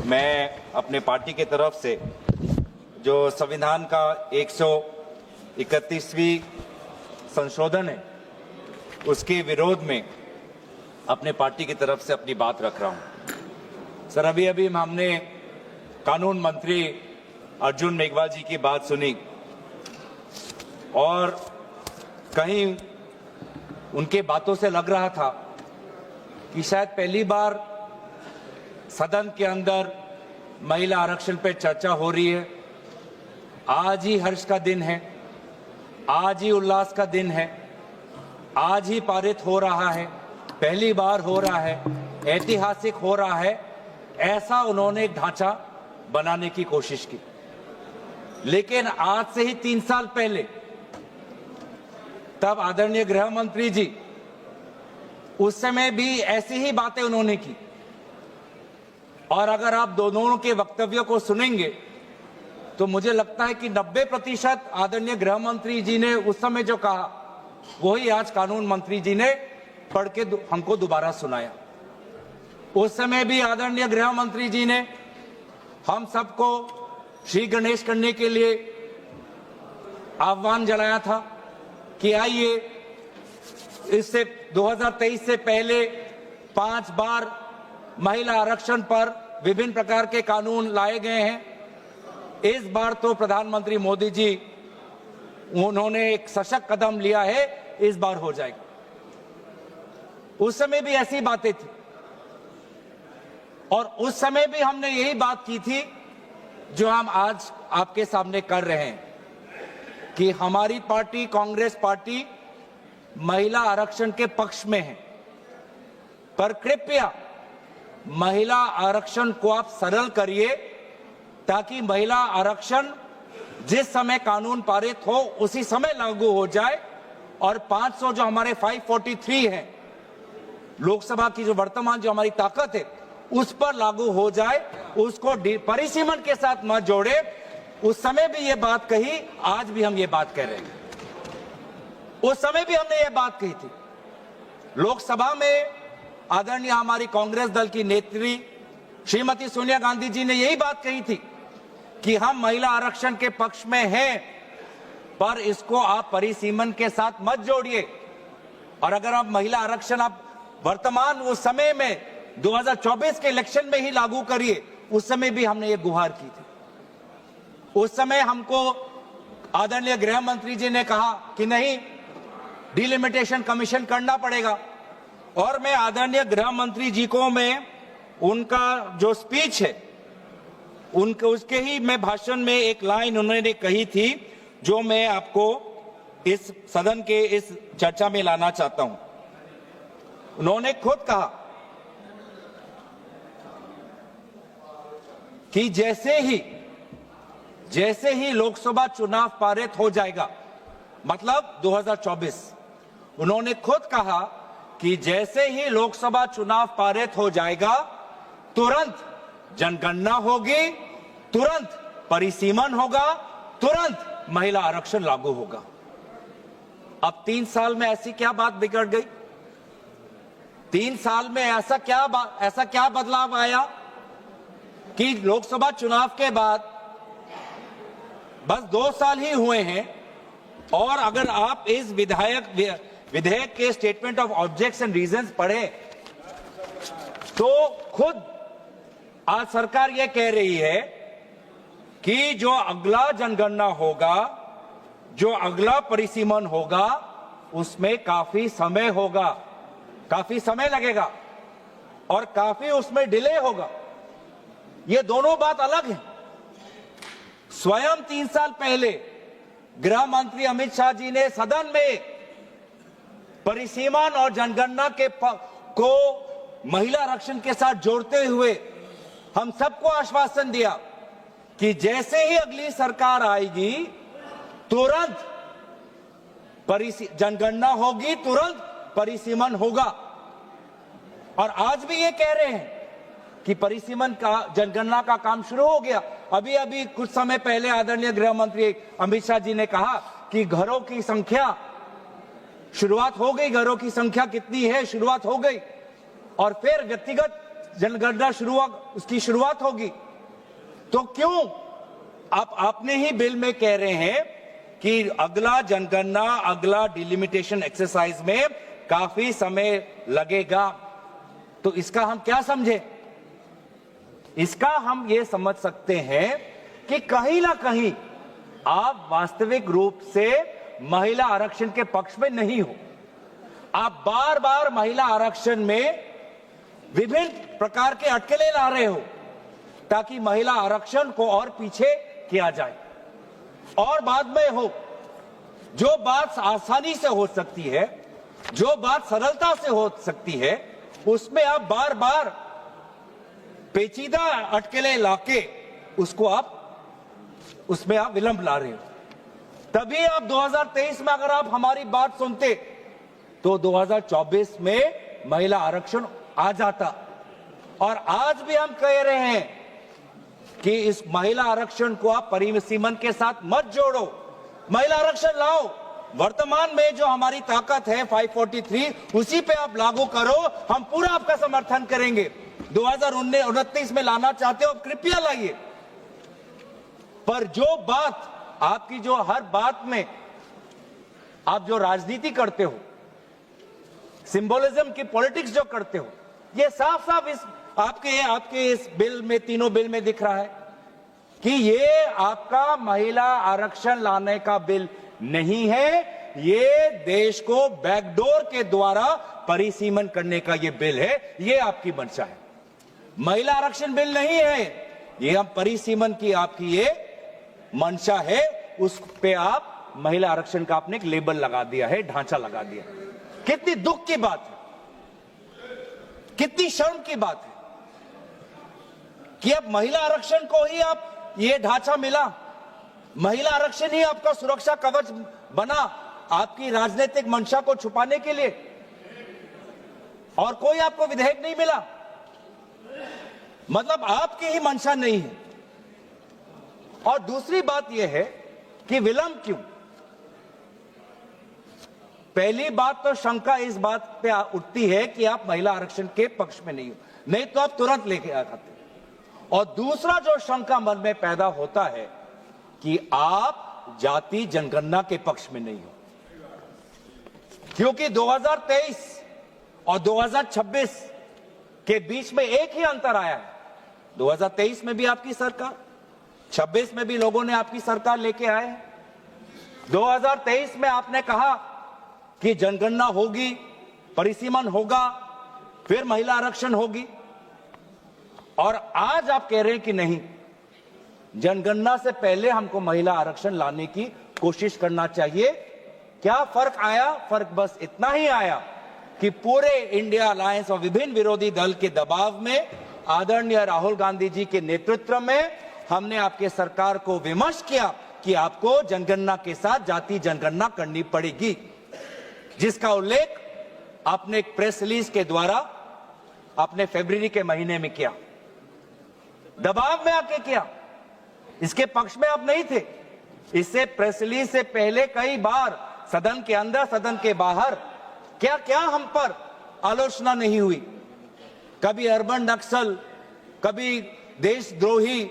मैं अपने पार्टी के तरफ से जो संविधान का 131वीं संशोधन है उसके विरोध में अपने पार्टी की तरफ से अपनी बात रख रहा हूं। सर, अभी हमने कानून मंत्री अर्जुन मेघवाल जी की बात सुनी और कहीं उनके बातों से लग रहा था कि शायद पहली बार सदन के अंदर महिला आरक्षण पर चर्चा हो रही है। आज ही हर्ष का दिन है, आज ही उल्लास का दिन है, आज ही पारित हो रहा है, पहली बार हो रहा है, ऐतिहासिक हो रहा है, ऐसा उन्होंने एक ढांचा बनाने की कोशिश की। लेकिन आज से ही 3 साल पहले तब आदरणीय गृह मंत्री जी उस समय भी ऐसी ही बातें उन्होंने की। और अगर आप दोनों के वक्तव्यों को सुनेंगे तो मुझे लगता है कि 90% आदरणीय गृह मंत्री जी ने उस समय जो कहा वही आज कानून मंत्री जी ने पढ़ के हमको दोबारा सुनाया। उस समय भी आदरणीय गृह मंत्री जी ने हम सबको श्री गणेश करने के लिए आह्वान जलाया था कि आइए, इससे 2023 से पहले 5 बार महिला आरक्षण पर विभिन्न प्रकार के कानून लाए गए हैं। इस बार तो प्रधानमंत्री मोदी जी उन्होंने एक सशक्त कदम लिया है, इस बार हो जाएगा। उस समय भी ऐसी बातें थी और उस समय भी हमने यही बात की थी जो हम आज आपके सामने कर रहे हैं कि हमारी पार्टी कांग्रेस पार्टी महिला आरक्षण के पक्ष में है, पर कृपया महिला आरक्षण को आप सरल करिए ताकि महिला आरक्षण जिस समय कानून पारित हो उसी समय लागू हो जाए और 500 जो हमारे 543 है लोकसभा की जो वर्तमान जो हमारी ताकत है उस पर लागू हो जाए, उसको परिसीमन के साथ मत जोड़े। उस समय भी ये बात कही, आज भी हम ये बात कह रहे हैं। उस समय भी हमने ये बात कही थी। लोकसभा में आदरणीय हमारी कांग्रेस दल की नेत्री श्रीमती सोनिया गांधी जी ने यही बात कही थी कि हम महिला आरक्षण के पक्ष में हैं, पर इसको आप परिसीमन के साथ मत जोड़िए। और अगर आप महिला आरक्षण आप वर्तमान उस समय में 2024 के इलेक्शन में ही लागू करिए, उस समय भी हमने ये गुहार की थी। उस समय हमको आदरणीय गृह मंत्री जी ने कहा कि नहीं, डिलिमिटेशन कमीशन करना पड़ेगा। और मैं आदरणीय गृह मंत्री जी को मैं उनका जो स्पीच है उनके उसके ही मैं भाषण में एक लाइन उन्होंने कही थी जो मैं आपको इस सदन के इस चर्चा में लाना चाहता हूं। उन्होंने खुद कहा कि जैसे ही लोकसभा चुनाव पारित हो जाएगा, मतलब 2024, उन्होंने खुद कहा कि जैसे ही लोकसभा चुनाव पारित हो जाएगा तुरंत जनगणना होगी, तुरंत परिसीमन होगा, तुरंत महिला आरक्षण लागू होगा। अब 3 साल में ऐसी क्या बात बिगड़ गई? 3 साल में ऐसा क्या बदलाव आया कि लोकसभा चुनाव के बाद बस 2 साल ही हुए हैं और अगर आप इस विधेयक के statement of objects and reasons पढ़ें तो खुद आज सरकार यह कह रही है कि जो अगला जनगणना होगा, जो अगला परिसीमन होगा, उसमें काफी समय होगा, काफी समय लगेगा और काफी उसमें डिले होगा। ये दोनों बात अलग है। स्वयं 3 साल पहले गृह मंत्री अमित शाह जी ने सदन में परिसीमन और जनगणना को महिला आरक्षण के साथ जोड़ते हुए हम सबको आश्वासन दिया कि जैसे ही अगली सरकार आएगी तुरंत जनगणना होगी, तुरंत परिसीमन होगा। और आज भी ये कह रहे हैं कि परिसीमन का जनगणना का काम शुरू हो गया। अभी कुछ समय पहले आदरणीय गृह मंत्री अमित शाह जी ने कहा कि घरों की संख्या शुरुआत हो गई, घरों की संख्या कितनी है शुरुआत हो गई। और फिर व्यक्तिगत जनगणना उसकी शुरुआत होगी। तो क्यों आपने ही बिल में कह रहे हैं कि अगला जनगणना, अगला डिलिमिटेशन एक्सरसाइज में काफी समय लगेगा, तो इसका हम क्या समझे? इसका हम ये समझ सकते हैं कि कहीं ना कहीं आप वास्तविक रूप से महिला आरक्षण के पक्ष में नहीं हो। आप बार बार महिला आरक्षण में विभिन्न प्रकार के अटकलें ला रहे हो ताकि महिला आरक्षण को और पीछे किया जाए। और बाद में हो, जो बात आसानी से हो सकती है, जो बात सरलता से हो सकती है, उसमें आप बार बार पेचीदा अटकलें लाके उसमें आप विलंब ला रहे हो। तभी आप 2023 में अगर आप हमारी बात सुनते तो 2024 में महिला आरक्षण आ जाता। और आज भी हम कह रहे हैं कि इस महिला आरक्षण को आप परिसीमन के साथ मत जोड़ो, महिला आरक्षण लाओ। वर्तमान में जो हमारी ताकत है 543, उसी पे आप लागू करो, हम पूरा आपका समर्थन करेंगे। 2029 में लाना चाहते हो, कृपया लाइए। पर जो बात आपकी, जो हर बात में आप जो राजनीति करते हो, सिंबोलिज्म की पॉलिटिक्स जो करते हो, ये साफ साफ इस आपके इस बिल में, तीनों बिल में दिख रहा है कि ये आपका महिला आरक्षण लाने का बिल नहीं है, ये देश को बैकडोर के द्वारा परिसीमन करने का ये बिल है। ये आपकी मंशा है, महिला आरक्षण बिल नहीं है ये। हम परिसीमन की आपकी ये मंशा है, उस पे आप महिला आरक्षण का आपने एक लेबल लगा दिया है, ढांचा लगा दिया। कितनी दुख की बात है, कितनी शर्म की बात है कि अब महिला आरक्षण को ही आप ये ढांचा मिला, महिला आरक्षण ही आपका सुरक्षा कवच बना आपकी राजनीतिक मंशा को छुपाने के लिए, और कोई आपको विधेयक नहीं मिला। मतलब आपकी ही मंशा नहीं है। और दूसरी बात यह है कि विलंब क्यों? पहली बात तो शंका इस बात पे उठती है कि आप महिला आरक्षण के पक्ष में नहीं हो, नहीं तो आप तुरंत लेके आ जाते। और दूसरा जो शंका मन में पैदा होता है कि आप जाति जनगणना के पक्ष में नहीं हो, क्योंकि 2023 और 2026 के बीच में एक ही अंतर आया है। 2023 में भी आपकी सरकार, 26 में भी लोगों ने आपकी सरकार लेके आए हैं। 2023 में आपने कहा कि जनगणना होगी, परिसीमन होगा, फिर महिला आरक्षण होगी, और आज आप कह रहे हैं कि नहीं, जनगणना से पहले हमको महिला आरक्षण लाने की कोशिश करना चाहिए। क्या फर्क आया? फर्क बस इतना ही आया कि पूरे इंडिया अलायंस और विभिन्न विरोधी दल के दबाव में आदरणीय राहुल गांधी जी के नेतृत्व में हमने आपके सरकार को विमर्श किया कि आपको जनगणना के साथ जाति जनगणना करनी पड़ेगी, जिसका उल्लेख आपने एक प्रेस रिलीज के द्वारा आपने फरवरी के महीने में किया, दबाव में आके किया। इसके पक्ष में आप नहीं थे। इससे प्रेस रिलीज से पहले कई बार सदन के अंदर, सदन के बाहर क्या क्या हम पर आलोचना नहीं हुई। कभी अर्बन नक्सल, कभी देशद्रोही,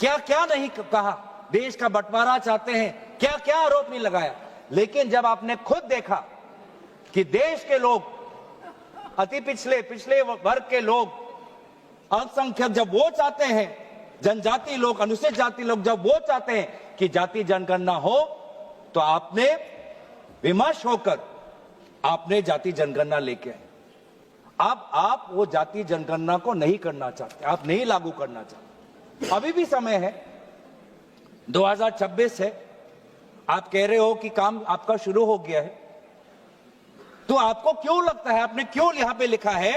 क्या क्या नहीं कहा, देश का बंटवारा चाहते हैं, क्या क्या आरोप नहीं लगाया। लेकिन जब आपने खुद देखा कि देश के लोग, अति पिछले वर्ग के लोग, अल्पसंख्यक जब वो चाहते हैं, जनजाति लोग, अनुसूचित जाति लोग जब वो चाहते हैं कि जाति जनगणना हो, तो आपने विमर्श होकर आपने जाति जनगणना लेके आए। अब आप वो जाति जनगणना को नहीं करना चाहते, आप नहीं लागू करना चाहते। अभी भी समय है, 2026 है, आप कह रहे हो कि काम आपका शुरू हो गया है, तो आपको क्यों लगता है, आपने क्यों यहां पे लिखा है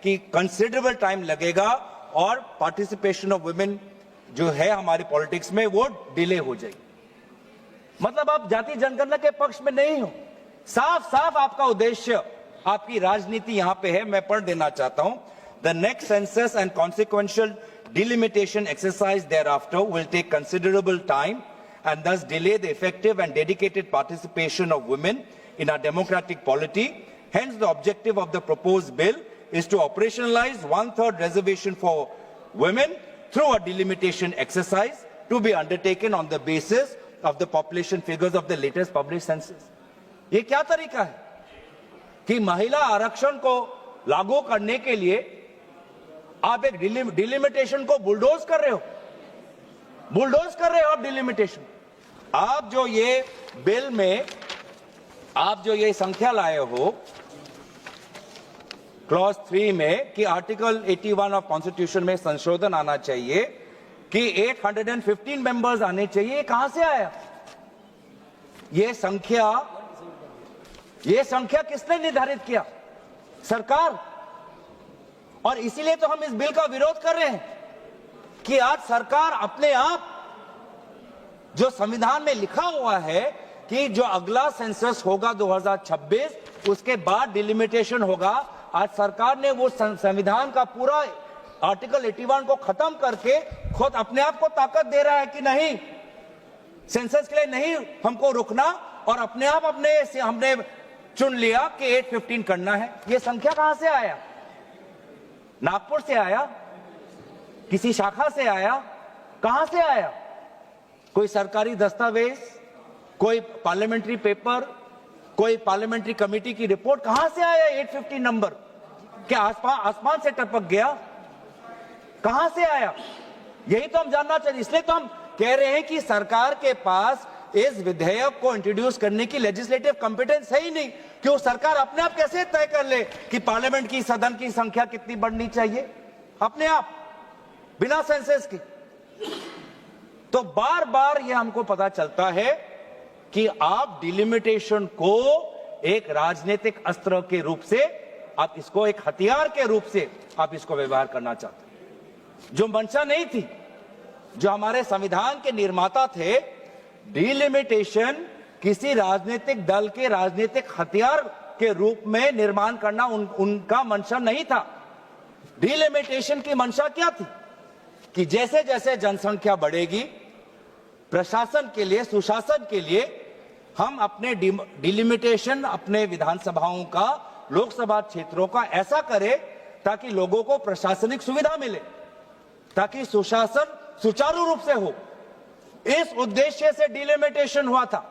कि कंसिडरेबल टाइम लगेगा और पार्टिसिपेशन ऑफ वुमेन जो है हमारे पॉलिटिक्स में वो डिले हो जाएगी? मतलब आप जाति जनगणना के पक्ष में नहीं हो। साफ साफ आपका उद्देश्य, आपकी राजनीति यहां पे है। मैं पढ़ देना चाहता हूं। The next census and consequential delimitation exercise thereafter will take considerable time and thus delay the effective and dedicated participation of women in our democratic polity. Hence, the objective of the proposed bill is to operationalize 1/3 reservation for women through a delimitation exercise to be undertaken on the basis of the population figures of the latest published census. ये क्या तरीका है कि महिला आरक्षण को लागू करने के लिए आप एक डिलिमिटेशन को बुलडोज कर रहे हो, आप डिलिमिटेशन। आप जो ये बिल में आप जो ये संख्या लाए हो क्लॉज 3 में कि आर्टिकल 81 ऑफ कॉन्स्टिट्यूशन में संशोधन आना चाहिए कि 815 मेंबर्स आने चाहिए, कहां से आया ये संख्या किसने निर्धारित किया? सरकार। और इसीलिए तो हम इस बिल का विरोध कर रहे हैं कि आज सरकार अपने आप, जो संविधान में लिखा हुआ है कि जो अगला सेंसस होगा 2026, उसके बाद डिलिमिटेशन होगा, आज सरकार ने वो संविधान का पूरा आर्टिकल 81 को खत्म करके खुद अपने आप को ताकत दे रहा है कि नहीं, सेंसस के लिए नहीं हमको रुकना, और अपने आप हमने चुन लिया कि 815 करना है। ये संख्या कहां से आया? नागपुर से आया? किसी शाखा से आया? कहां से आया? कोई सरकारी दस्तावेज, कोई पार्लियामेंट्री पेपर, कोई पार्लियामेंट्री कमेटी की रिपोर्ट, कहां से आया 815 नंबर? क्या आसमान से टपक गया? कहां से आया? यही तो हम जानना चाहिए। इसलिए तो हम कह रहे हैं कि सरकार के पास इस विधेयक को इंट्रोड्यूस करने की लेजिस्लेटिव कॉम्पिटेंस है ही नहीं, कि वो सरकार अपने आप कैसे तय कर ले कि पार्लियामेंट की सदन की संख्या कितनी बढ़नी चाहिए, अपने आप बिना सेंसस की। तो बार बार ये हमको पता चलता है कि आप डिलिमिटेशन को एक राजनीतिक अस्त्र के रूप से, आप इसको एक हथियार के रूप से आप इसको व्यवहार करना चाहते हैं, जो मंशा नहीं थी। जो हमारे संविधान के निर्माता थे, डिलिमिटेशन किसी राजनीतिक दल के राजनीतिक हथियार के रूप में निर्माण करना उनका मंशा नहीं था। डिलिमिटेशन की मंशा क्या थी कि जैसे जैसे जनसंख्या बढ़ेगी, प्रशासन के लिए, सुशासन के लिए हम अपने डिलिमिटेशन अपने विधानसभाओं का, लोकसभा क्षेत्रों का ऐसा करें ताकि लोगों को प्रशासनिक सुविधा मिले, ताकि सुशासन सुचारू रूप से हो। इस उद्देश्य से डिलिमिटेशन हुआ था।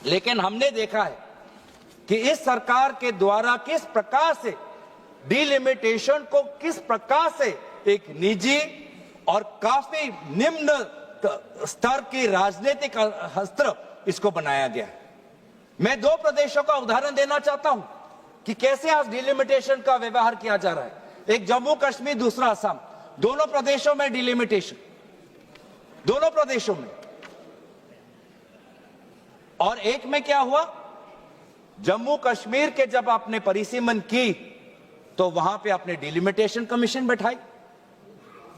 लेकिन हमने देखा है कि इस सरकार के द्वारा किस प्रकार से डिलिमिटेशन को, किस प्रकार से एक निजी और काफी निम्न स्तर की राजनीतिक अस्त्र इसको बनाया गया है। मैं 2 प्रदेशों का उदाहरण देना चाहता हूं कि कैसे आज डिलिमिटेशन का व्यवहार किया जा रहा है। एक जम्मू कश्मीर, दूसरा असम, दोनों प्रदेशों में डिलिमिटेशन, दोनों प्रदेशों में। और एक में क्या हुआ, जम्मू कश्मीर के जब आपने परिसीमन की तो वहां पे आपने डिलिमिटेशन कमीशन बैठाई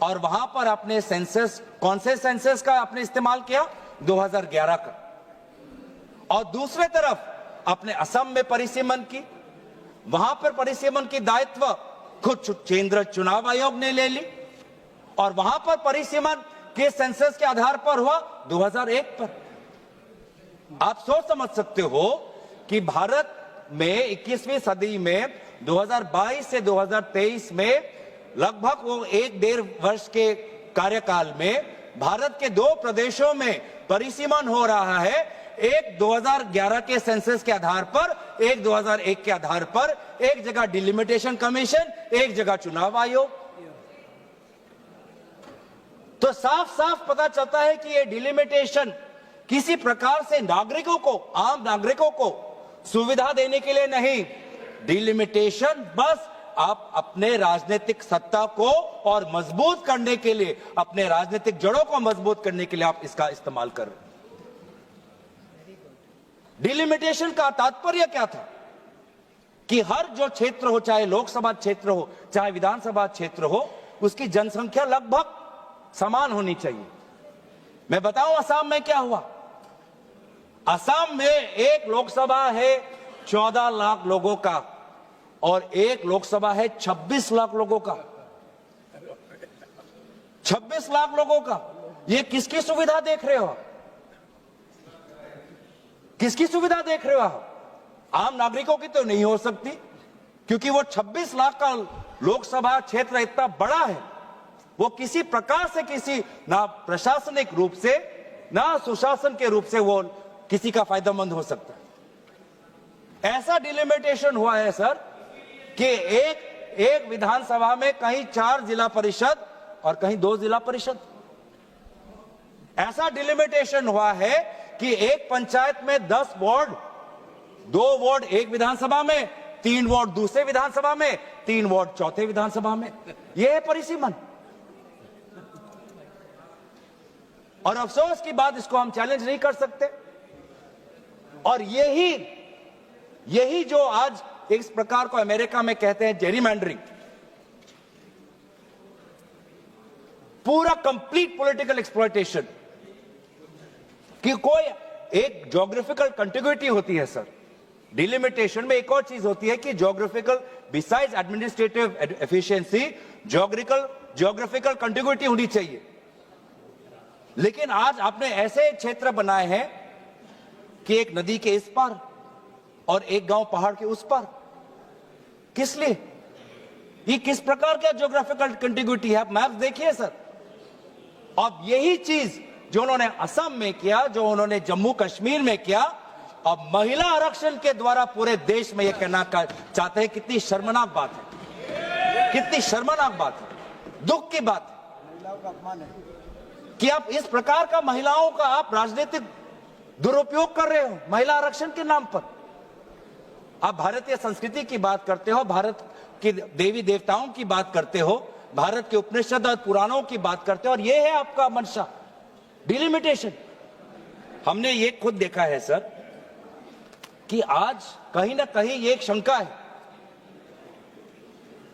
और वहां पर आपने सेंसस, कौन से सेंसस का आपने इस्तेमाल किया? 2011 का। और दूसरे तरफ आपने असम में परिसीमन की, वहां पर परिसीमन की दायित्व खुद केंद्र चुनाव आयोग ने ले ली, और वहां पर परिसीमन के सेंसस के आधार पर हुआ 2001 पर। आप सोच समझ सकते हो कि भारत में 21वीं सदी में 2022 से 2023 में लगभग वो 1-1.5 वर्ष के कार्यकाल में भारत के 2 प्रदेशों में परिसीमन हो रहा है। एक 2011 के सेंसस के आधार पर, एक 2001 के आधार पर, एक जगह डिलिमिटेशन कमीशन, एक जगह चुनाव आयोग। तो साफ साफ पता चलता है कि ये डिलिमिटेशन किसी प्रकार से नागरिकों को, आम नागरिकों को सुविधा देने के लिए नहीं, डिलिमिटेशन बस आप अपने राजनीतिक सत्ता को और मजबूत करने के लिए, अपने राजनीतिक जड़ों को मजबूत करने के लिए आप इसका इस्तेमाल कर रहे हैं। डिलिमिटेशन का तात्पर्य क्या था कि हर जो क्षेत्र हो, चाहे लोकसभा क्षेत्र हो, चाहे विधानसभा क्षेत्र हो, उसकी जनसंख्या लगभग समान होनी चाहिए। मैं बताऊं असम में क्या हुआ। असम में एक लोकसभा है 14 लाख लोगों का और एक लोकसभा है 26 लाख लोगों का। 26 लाख लोगों का। ये किसकी सुविधा देख रहे हो? किसकी सुविधा देख रहे हो? आम नागरिकों की तो नहीं हो सकती, क्योंकि वो 26 लाख का लोकसभा क्षेत्र इतना बड़ा है, वो किसी प्रकार से किसी ना प्रशासनिक रूप से ना सुशासन के रूप से वो किसी का फायदेमंद हो सकता है। ऐसा डिलिमिटेशन हुआ है सर कि एक विधानसभा में कहीं 4 जिला परिषद और कहीं 2 जिला परिषद। ऐसा डिलिमिटेशन हुआ है कि एक पंचायत में 10 वार्ड, 2 वार्ड एक विधानसभा में, 3 वार्ड दूसरे विधानसभा में, 3 वार्ड चौथे विधानसभा में। यह है परिसीमन। और अफसोस की बात, इसको हम चैलेंज नहीं कर सकते। और यही जो आज इस प्रकार को अमेरिका में कहते हैं जेरीमैंडरिंग, पूरा कंप्लीट पॉलिटिकल एक्सप्लॉयटेशन, कि कोई एक ज्योग्राफिकल कंटिग्यूटी होती है सर। डिलिमिटेशन में एक और चीज होती है कि geographical, besides administrative efficiency, geographical contiguity होनी चाहिए। लेकिन आज आपने ऐसे क्षेत्र बनाए हैं कि एक नदी के इस पार और एक गांव पहाड़ के उस पार। किस लिए? ये किस प्रकार का ज्योग्राफिकल कंटिग्यूटी है? आप मैप देखिए सर। अब यही चीज जो उन्होंने असम में किया, जो उन्होंने जम्मू कश्मीर में किया, अब महिला आरक्षण के द्वारा पूरे देश में यह कहना चाहते हैं। कितनी शर्मनाक बात है, कितनी शर्मनाक बात है, दुख की बात है। महिलाओं का अपमान है कि आप इस प्रकार का महिलाओं का आप राजनीतिक दुरुपयोग कर रहे हो महिला आरक्षण के नाम पर। आप भारतीय संस्कृति की बात करते हो, भारत की देवी देवताओं की बात करते हो, भारत के उपनिषद और पुराणों की बात करते हो, और यह है आपका मंशा, डिलिमिटेशन। हमने ये खुद देखा है सर कि आज कहीं ना कहीं ये एक शंका है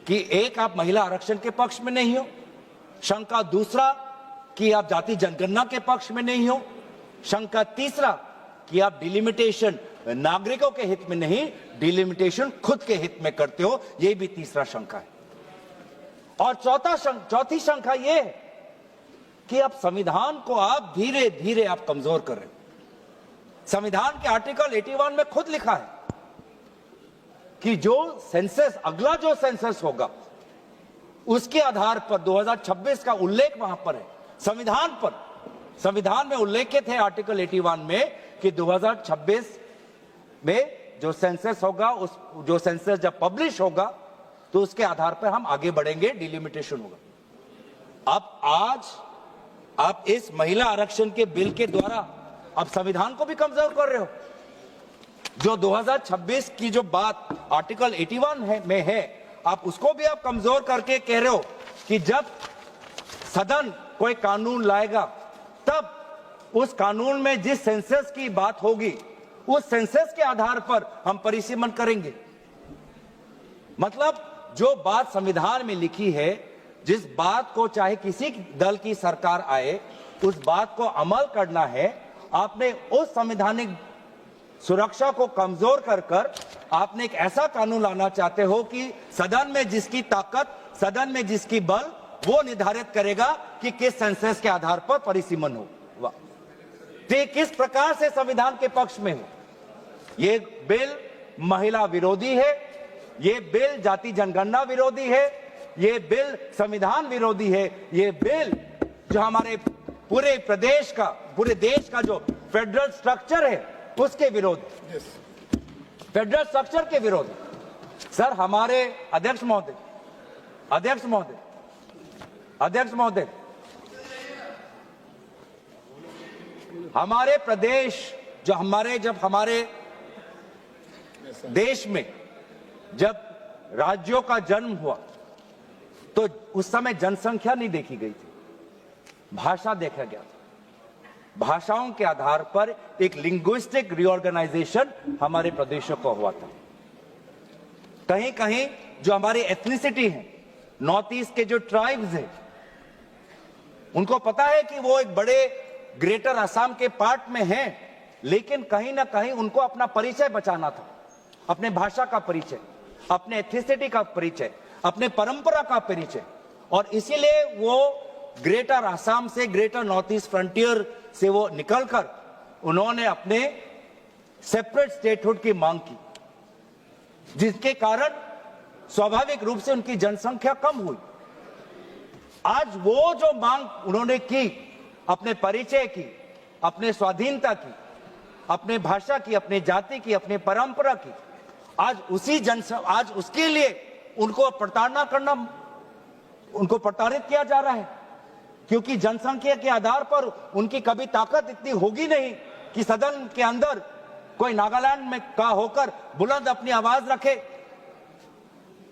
कि एक, आप महिला आरक्षण के पक्ष में नहीं हो। शंका दूसरा कि आप जाति जनगणना के पक्ष में नहीं हो। शंका तीसरा कि आप डिलिमिटेशन नागरिकों के हित में नहीं, डिलिमिटेशन खुद के हित में करते हो। यह भी तीसरा शंका है। और चौथी शंका यह है कि आप संविधान को आप धीरे धीरे आप कमजोर कर रहे हो। संविधान के आर्टिकल 81 में खुद लिखा है कि जो सेंसस, अगला जो सेंसस होगा उसके आधार पर 2026 का उल्लेख वहां पर है संविधान पर। संविधान में उल्लेखित है आर्टिकल 81 में कि 2026 में जो सेंसस होगा, उस जो सेंसस जब पब्लिश होगा तो उसके आधार पर हम आगे बढ़ेंगे, डिलिमिटेशन होगा। अब आज आप इस महिला आरक्षण के बिल के द्वारा आप संविधान को भी कमजोर कर रहे हो। जो 2026 की जो बात आर्टिकल 81 में है, आप उसको भी आप कमजोर करके कह रहे हो कि जब सदन कोई कानून लाएगा तब उस कानून में जिस सेंसस की बात होगी उस सेंसस के आधार पर हम परिसीमन करेंगे। मतलब जो बात संविधान में लिखी है, जिस बात को चाहे किसी दल की सरकार आए उस बात को अमल करना है, आपने उस संवैधानिक सुरक्षा को कमजोर कर आपने एक ऐसा कानून लाना चाहते हो कि सदन में जिसकी ताकत, सदन में जिसकी बल, वो निर्धारित करेगा कि किस सेंसस के आधार पर परिसीमन हो। वाह, तो किस प्रकार से संविधान के पक्ष में हो? ये बिल महिला विरोधी है, ये बिल जाति जनगणना विरोधी है, ये बिल संविधान विरोधी है, ये बिल जो हमारे पूरे प्रदेश का, पूरे देश का जो फेडरल स्ट्रक्चर है उसके विरोध, फेडरल स्ट्रक्चर के विरोध। सर, हमारे अध्यक्ष महोदय, हमारे प्रदेश जब हमारे देश में जब राज्यों का जन्म हुआ तो उस समय जनसंख्या नहीं देखी गई थी, भाषा देखा गया था। भाषाओं के आधार पर एक लिंग्विस्टिक रिऑर्गेनाइजेशन हमारे प्रदेशों को हुआ था। कहीं कहीं जो हमारी एथनिसिटी है, नॉर्थ ईस्ट के जो ट्राइब्स हैं, उनको पता है कि वो एक बड़े ग्रेटर असम के पार्ट में हैं, लेकिन कहीं ना कहीं उनको अपना परिचय बचाना था, अपने भाषा का परिचय, अपने एथनिसिटी का परिचय, अपने परंपरा का परिचय। और इसीलिए वो ग्रेटर असम से, ग्रेटर नॉर्थ ईस्ट फ्रंटियर से वो निकलकर उन्होंने अपने सेपरेट स्टेटहुड की मांग की, जिसके कारण स्वाभाविक रूप से उनकी जनसंख्या कम हुई। आज वो जो मांग उन्होंने की, अपने परिचय की, अपने स्वाधीनता की, अपने भाषा की, अपने जाति की, अपने परंपरा की, आज उसके लिए उनको प्रताड़ित किया जा रहा है, क्योंकि जनसंख्या के आधार पर उनकी कभी ताकत इतनी होगी नहीं कि सदन के अंदर कोई नागालैंड में का होकर बुलंद अपनी आवाज रखे,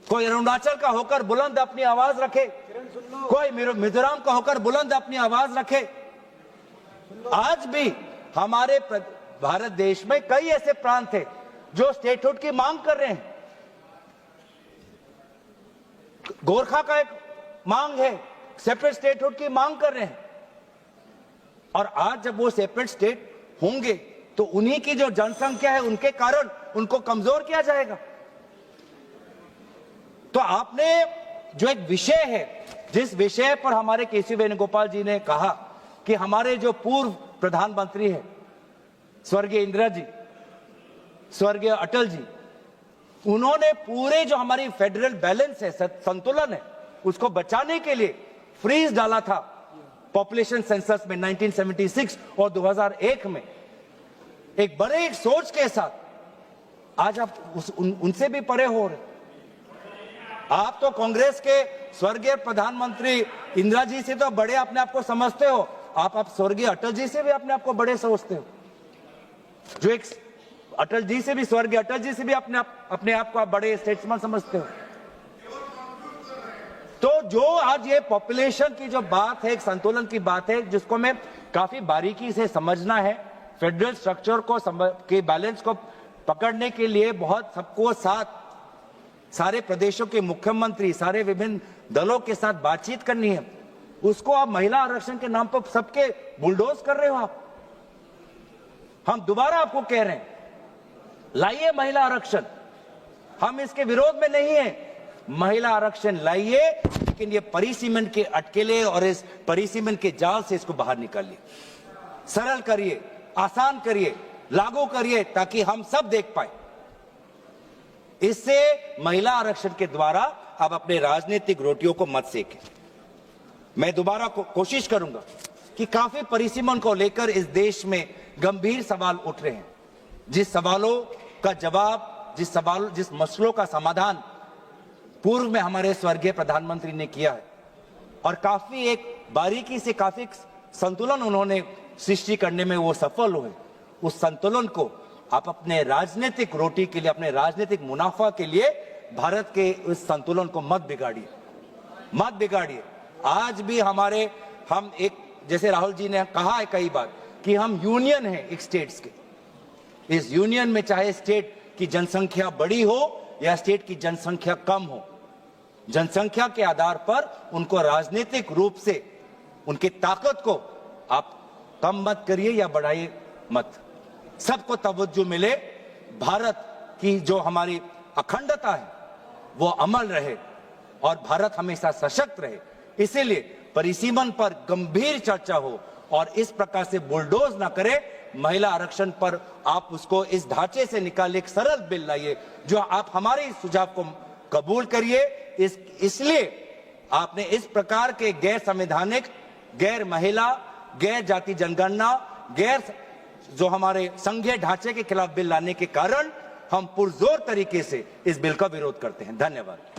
कोई अरुणाचल का होकर बुलंद अपनी आवाज रखे, कोई मिजोरम का होकर बुलंद अपनी आवाज रखे। आज भी हमारे भारत देश में कई ऐसे प्रांत हैं जो स्टेटहुड की मांग कर रहे हैं। गोरखा का एक मांग है, सेपरेट स्टेटहुड की मांग कर रहे हैं। और आज जब वो सेपरेट स्टेट होंगे तो उन्हीं की जो जनसंख्या है उनके कारण उनको कमजोर किया जाएगा। तो आपने जो एक विषय है, जिस विषय पर हमारे केसी वेणुगोपाल जी ने कहा कि हमारे जो पूर्व प्रधानमंत्री है स्वर्गीय इंदिरा जी, स्वर्गीय अटल जी, उन्होंने पूरे जो हमारी फेडरल बैलेंस है, संतुलन है, उसको बचाने के लिए फ्रीज डाला था पॉपुलेशन सेंसस में 1976 और 2001 में। एक बड़े एक सोच के साथ आज आप उनसे भी परे हो रहे। आप तो कांग्रेस के स्वर्गीय प्रधानमंत्री इंदिरा जी से तो बड़े अपने आप को समझते हो, आप स्वर्गीय अटल जी से भी अपने आप को बड़े समझते हो, जो एक अटल जी से भी, स्वर्गीय अटल जी से भी अपने आप को आप बड़े स्टेट्समैन समझते हो। तो जो आज ये पॉपुलेशन की जो बात है, एक संतुलन की बात है, जिसको मैं काफी बारीकी से समझना है। फेडरल स्ट्रक्चर को के बैलेंस को पकड़ने के लिए बहुत सबको साथ, सारे प्रदेशों के मुख्यमंत्री, सारे विभिन्न दलों के साथ बातचीत करनी है। उसको आप महिला आरक्षण के नाम पर सबके बुलडोज कर रहे हो आप। हम दोबारा आपको कह रहे हैं, लाइए महिला आरक्षण, हम इसके विरोध में नहीं है, महिला आरक्षण लाइए, लेकिन ये परिसीमन के अटकेले और इस परिसीमन के जाल से इसको बाहर निकालिए, सरल करिए, आसान करिए, लागू करिए, ताकि हम सब देख पाए। इससे महिला आरक्षण के द्वारा आप अपने राजनीतिक रोटियों को मत सेकें। मैं दोबारा कोशिश करूंगा कि काफी परिसीमन को लेकर इस देश में गंभीर सवाल उठ रहे हैं, जिस सवालों का जवाब, जिस मसलों का समाधान पूर्व में हमारे स्वर्गीय प्रधानमंत्री ने किया है, और काफी एक बारीकी से काफी संतुलन उन्होंने सृष्टि करने में वो सफल हुए। उस संतुलन को आप अपने राजनीतिक रोटी के लिए, अपने राजनीतिक मुनाफा के लिए भारत के उस संतुलन को मत बिगाड़िए, मत बिगाड़िए। आज भी हम एक, जैसे राहुल जी ने कहा है कई बार कि हम यूनियन है एक स्टेट्स के। इस यूनियन में चाहे स्टेट की जनसंख्या बड़ी हो या स्टेट की जनसंख्या कम हो, जनसंख्या के आधार पर उनको राजनीतिक रूप से उनकी ताकत को आप कम मत करिए या बढ़ाइए मत। सबको तवज्जो मिले, भारत की जो हमारी अखंडता है वो अमल रहे और भारत हमेशा सशक्त रहे। इसीलिए परिसीमन पर गंभीर चर्चा हो और इस प्रकार से बुलडोज ना करे। महिला आरक्षण पर आप उसको इस ढांचे से निकाल एक सरल बिल लाइए, जो आप हमारे इस सुझाव को कबूल करिए। इसलिए आपने इस प्रकार के गैर संवैधानिक, गैर महिला, गैर जाति जनगणना, गैर जो हमारे संघीय ढांचे के खिलाफ बिल लाने के कारण हम पुरजोर तरीके से इस बिल का विरोध करते हैं। धन्यवाद।